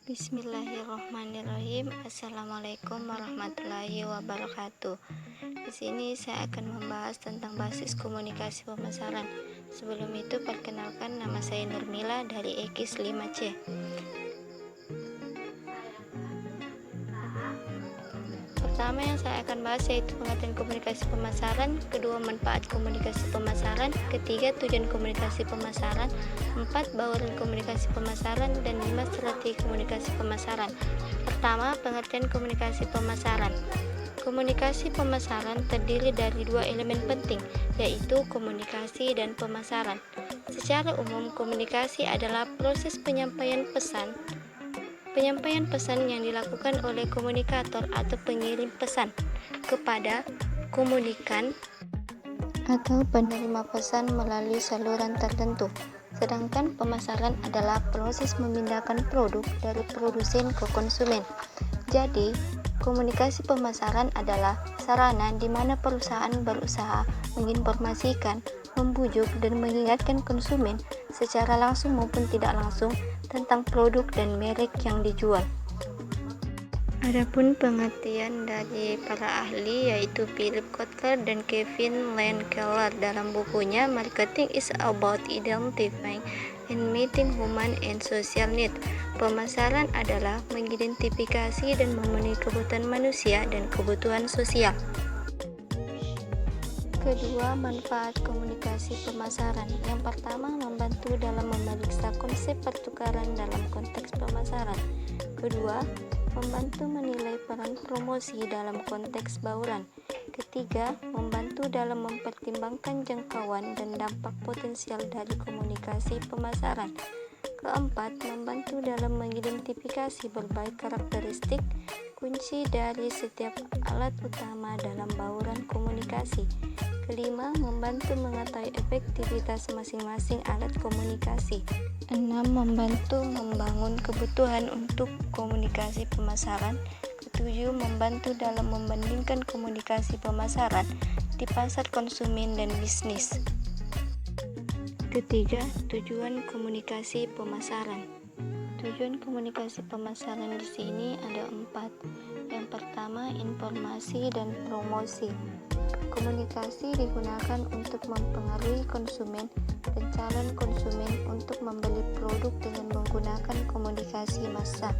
Bismillahirrahmanirrahim. Assalamualaikum warahmatullahi wabarakatuh. Di sini saya akan membahas tentang basis komunikasi pemasaran. Sebelum itu, perkenalkan, nama saya Nurmila dari EKIS 5C. Pertama yang saya akan bahas yaitu pengertian komunikasi pemasaran, kedua manfaat komunikasi pemasaran, ketiga tujuan komunikasi pemasaran, 4 bauran komunikasi pemasaran, dan 5 strategi komunikasi pemasaran. Pertama, pengertian komunikasi pemasaran. Komunikasi pemasaran terdiri dari 2 elemen penting, yaitu komunikasi dan pemasaran. Secara umum, komunikasi adalah proses penyampaian pesan yang dilakukan oleh komunikator atau pengirim pesan kepada komunikan atau penerima pesan melalui saluran tertentu. Sedangkan pemasaran adalah proses memindahkan produk dari produsen ke konsumen. Jadi, komunikasi pemasaran adalah sarana di mana perusahaan berusaha menginformasikan, membujuk, dan mengingatkan konsumen secara langsung maupun tidak langsung tentang produk dan merek yang dijual. Adapun pengertian dari para ahli yaitu Philip Kotler dan Kevin Lane Keller dalam bukunya Marketing is About Identifying and Meeting Human and Social Need. Pemasaran adalah mengidentifikasi dan memenuhi kebutuhan manusia dan kebutuhan sosial. Kedua, manfaat komunikasi pemasaran. Yang pertama, membantu dalam memeriksa konsep pertukaran dalam konteks pemasaran. Kedua, membantu menilai peran promosi dalam konteks bauran. Ketiga, membantu dalam mempertimbangkan jangkauan dan dampak potensial dari komunikasi pemasaran. Keempat, membantu dalam mengidentifikasi berbagai karakteristik kunci dari setiap alat utama dalam bauran komunikasi. Kelima, membantu mengetahui efektivitas masing-masing alat komunikasi. 6. Membantu membangun kebutuhan untuk komunikasi pemasaran. Ketujuh, membantu dalam membandingkan komunikasi pemasaran di pasar konsumen dan bisnis. Ketiga, tujuan komunikasi pemasaran. Tujuan komunikasi pemasaran di sini ada 4. Yang pertama, informasi dan promosi. Komunikasi digunakan untuk mempengaruhi konsumen dan calon konsumen untuk membeli produk dengan menggunakan komunikasi massa.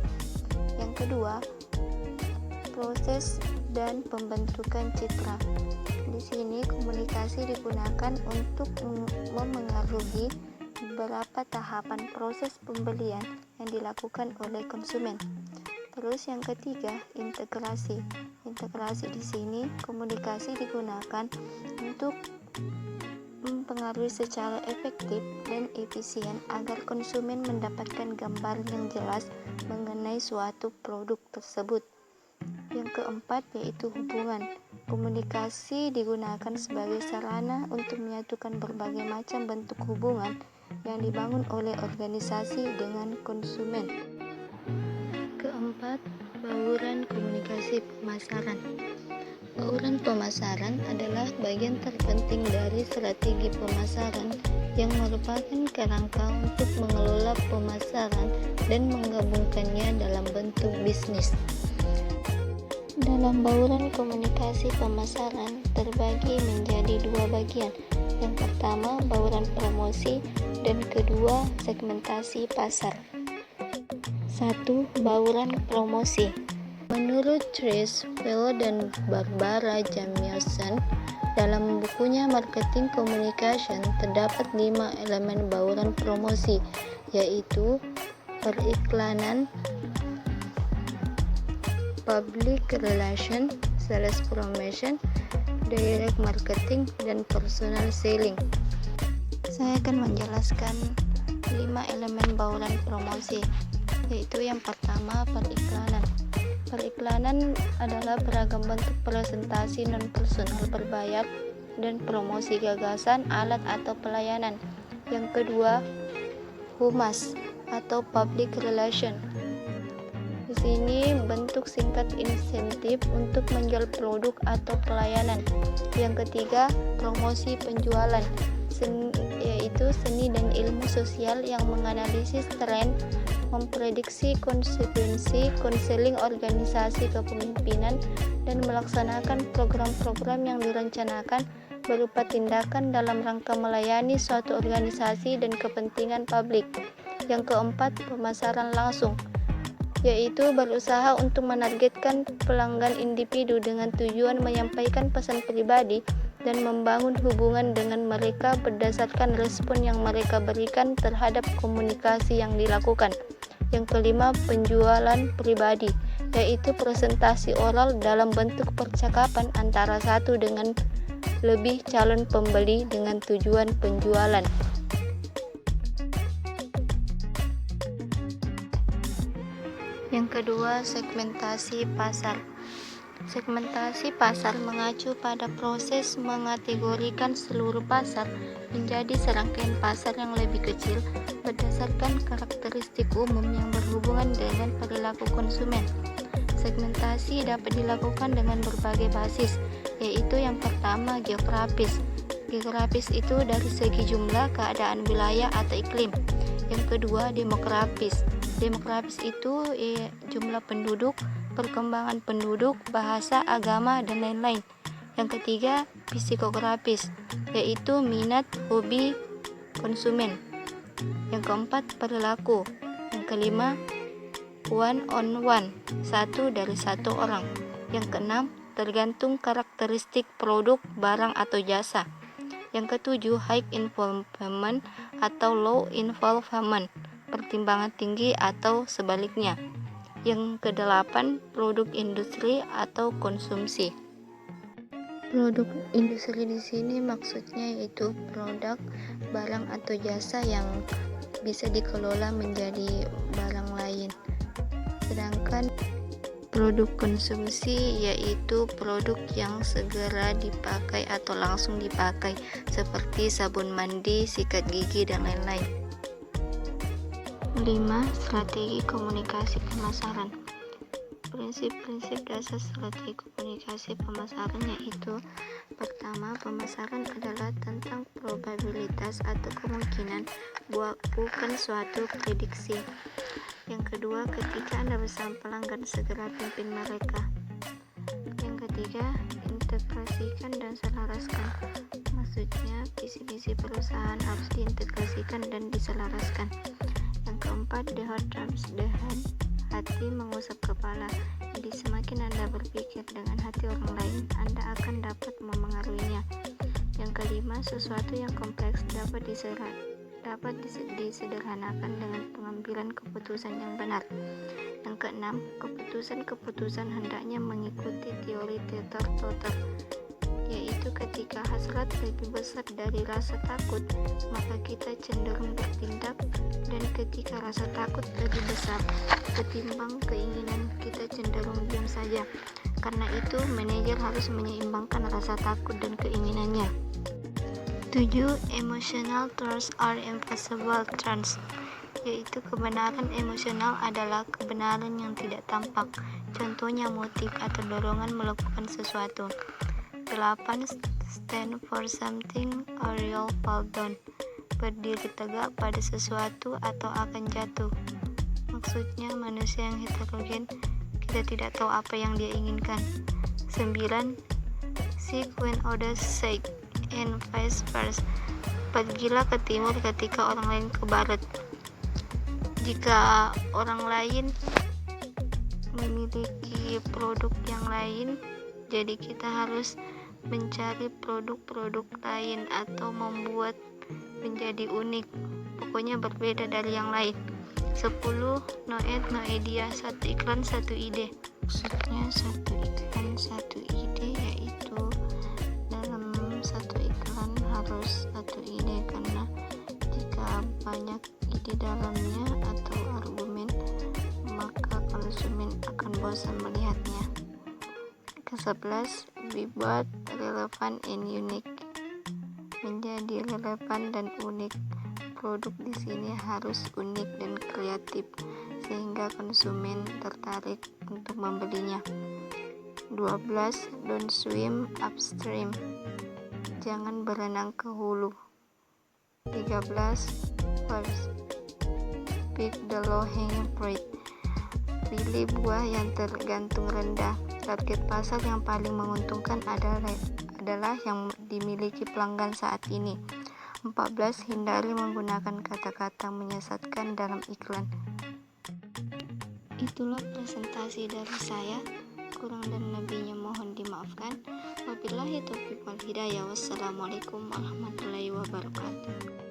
Yang kedua, proses dan pembentukan citra. Di sini komunikasi digunakan untuk memengaruhi beberapa tahapan proses pembelian yang dilakukan oleh konsumen. Terus yang ketiga, integrasi. Integrasi di sini komunikasi digunakan untuk mempengaruhi secara efektif dan efisien agar konsumen mendapatkan gambar yang jelas mengenai suatu produk tersebut. Yang keempat yaitu hubungan. Komunikasi digunakan sebagai sarana untuk menyatukan berbagai macam bentuk hubungan yang dibangun oleh organisasi dengan konsumen. Keempat, bauran komunikasi pemasaran. Bauran pemasaran adalah bagian terpenting dari strategi pemasaran yang merupakan kerangka untuk mengelola pemasaran dan menggabungkannya dalam bentuk bisnis. Dalam bauran komunikasi pemasaran terbagi menjadi 2 bagian. Yang pertama, bauran promosi, dan kedua, segmentasi pasar. 1. Bauran promosi. Menurut Trish Velo dan Barbara Jamieson dalam bukunya Marketing Communication, terdapat 5 elemen bauran promosi, yaitu periklanan, public relation, sales promotion, direct marketing, dan personal selling. Saya akan menjelaskan 5 elemen bauran promosi, yaitu yang pertama, periklanan. Periklanan adalah beragam bentuk presentasi non-personal berbayar dan promosi gagasan, alat, atau pelayanan. Yang kedua, humas atau public relation. Di sini bentuk singkat insentif untuk menjual produk atau pelayanan. Yang ketiga, promosi penjualan, yaitu seni dan ilmu sosial yang menganalisis tren memprediksi konsekuensi konseling organisasi kepemimpinan, dan melaksanakan program-program yang direncanakan berupa tindakan dalam rangka melayani suatu organisasi dan kepentingan publik. Yang keempat, pemasaran langsung, yaitu berusaha untuk menargetkan pelanggan individu dengan tujuan menyampaikan pesan pribadi dan membangun hubungan dengan mereka berdasarkan respon yang mereka berikan terhadap komunikasi yang dilakukan. Yang kelima, penjualan pribadi, yaitu presentasi oral dalam bentuk percakapan antara satu dengan lebih calon pembeli dengan tujuan penjualan. Yang kedua, segmentasi pasar. Segmentasi pasar mengacu pada proses mengategorikan seluruh pasar menjadi serangkaian pasar yang lebih kecil berdasarkan karakteristik umum yang berhubungan dengan perilaku konsumen. Segmentasi dapat dilakukan dengan berbagai basis, yaitu yang pertama, geografis. Geografis itu dari segi jumlah, keadaan wilayah atau iklim. Yang kedua, demografis. Demografis itu jumlah penduduk, perkembangan penduduk, bahasa, agama, dan lain-lain. Yang ketiga, psikografis, yaitu minat, hobi konsumen. Yang keempat, perilaku. Yang kelima, one on one, satu dari satu orang. Yang keenam, tergantung karakteristik produk, barang, atau jasa. Yang ketujuh, high involvement atau low involvement, pertimbangan tinggi atau sebaliknya. Yang kedelapan, produk industri atau konsumsi. Produk industri di sini maksudnya yaitu produk, barang atau jasa yang bisa dikelola menjadi barang lain. Sedangkan produk konsumsi yaitu produk yang segera dipakai atau langsung dipakai, seperti sabun mandi, sikat gigi, dan lain-lain. 5. Strategi komunikasi pemasaran. Prinsip-prinsip dasar strategi komunikasi pemasaran yaitu: pertama, pemasaran adalah tentang probabilitas atau kemungkinan, bukan suatu prediksi. Yang kedua, ketika Anda bersama pelanggan, segera pimpin mereka. Yang ketiga, integrasikan dan selaraskan. Maksudnya, visi-visi perusahaan harus diintegrasikan dan diselaraskan. Yang keempat, the heart drives the head. Hati mengusap kepala. Jadi semakin Anda berpikir dengan hati orang lain, Anda akan dapat memengaruhinya. Yang kelima, sesuatu yang kompleks dapat disederhanakan dengan pengambilan keputusan yang benar. Yang keenam, keputusan-keputusan hendaknya mengikuti teori teeter-totter, yaitu ketika hasrat lebih besar dari rasa takut, maka kita cenderung bertindak, dan ketika rasa takut lebih besar ketimbang keinginan, kita cenderung diam saja. Karena itu, manajer harus menyeimbangkan rasa takut dan keinginannya. 7. Emotional truths are impossible truths, yaitu kebenaran emosional adalah kebenaran yang tidak tampak, contohnya motif atau dorongan melakukan sesuatu. 8. Stand for something or you'll fall down, berdiri tegak pada sesuatu atau akan jatuh. Maksudnya, manusia yang heterogen, kita tidak tahu apa yang dia inginkan. 9. Seek when others seek, and vice versa, pergilah ke timur ketika orang lain ke barat. Jika orang lain memiliki produk yang lain, jadi kita harus mencari produk-produk lain atau membuat menjadi unik, pokoknya berbeda dari yang lain. 10. No ad, no idea, satu iklan, satu ide. Maksudnya satu iklan, satu ide, yaitu dalam satu iklan harus satu ide, karena jika banyak ide dalamnya atau argumen, maka konsumen akan bosan melihatnya. Ke-11, be both relevant and unique, menjadi relevan dan unik. Produk di sini harus unik dan kreatif sehingga konsumen tertarik untuk membelinya. 12. Don't swim upstream, jangan berenang ke hulu. 13. pick the low hanging fruit. Pilih buah yang tergantung rendah. Target pasar yang paling menguntungkan adalah yang dimiliki pelanggan saat ini. 14. Hindari menggunakan kata-kata menyesatkan dalam iklan. Itulah presentasi dari saya. Kurang dan lebihnya mohon dimaafkan. Wabillahi taufiq wal hidayah. Wassalamualaikum warahmatullahi wabarakatuh.